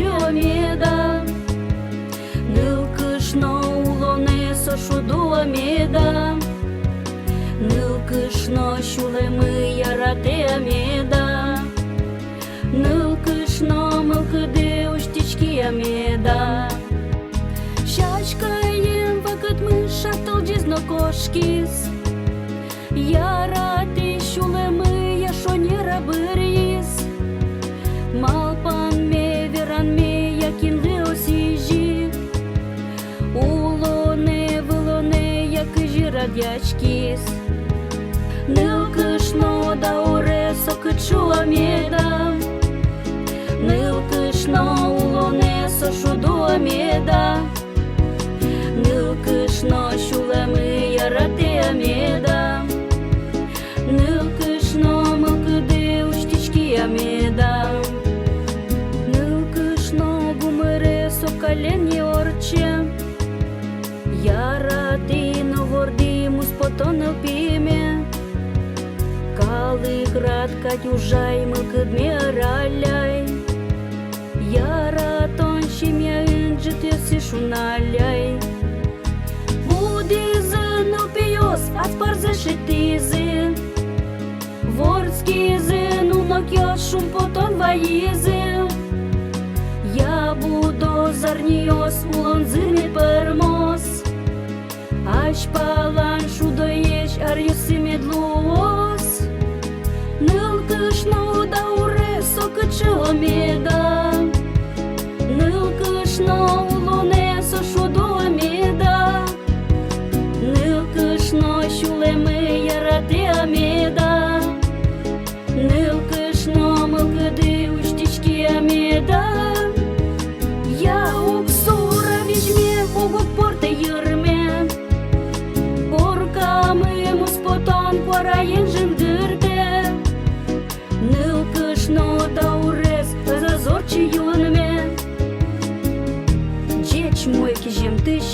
ameda Nil kışno ulone soşudu ameda Nil kışno şulemi yarate ameda Nil kışno mılkıde uştiçki ameda Şaşkayım vakit mı şahtıl cizno koşkis Yarate şulemi yaşoni rabıryiz Malpan me veran me yakin leosiji Ulone vılone yakıcı radyachkis Nil kışno da ure sokıçu ameda Nil kışno ulone soşudu ameda Nil kışno şulemi yarate ameda Nil kışno mılkıde uştiçki ameda Nil kışno gumere sokaleni orçe Yarate no vordimus potonel pime Калы град катюжай мылкыдме раляй Яратон щемя инджите сишуналяй Будизын упиос аспарзе шитизы Ворскизын унокёс шум потон ваизы Я буду зарниос улонзыми пермос Аш палан шудоеш арюсы медлуос Nil kışno da ure sokıçı ameda Nil kışno ulone soşudu ameda Nil kışno şulemi yarate ameda Nil kışno mılkıde uştiçki ameda Ya uksura vijme ugup porte yırme Porkamı muspoton porayen jındırde Nil kışno da urez zazorçi yunme Ceç mой кижем тыщ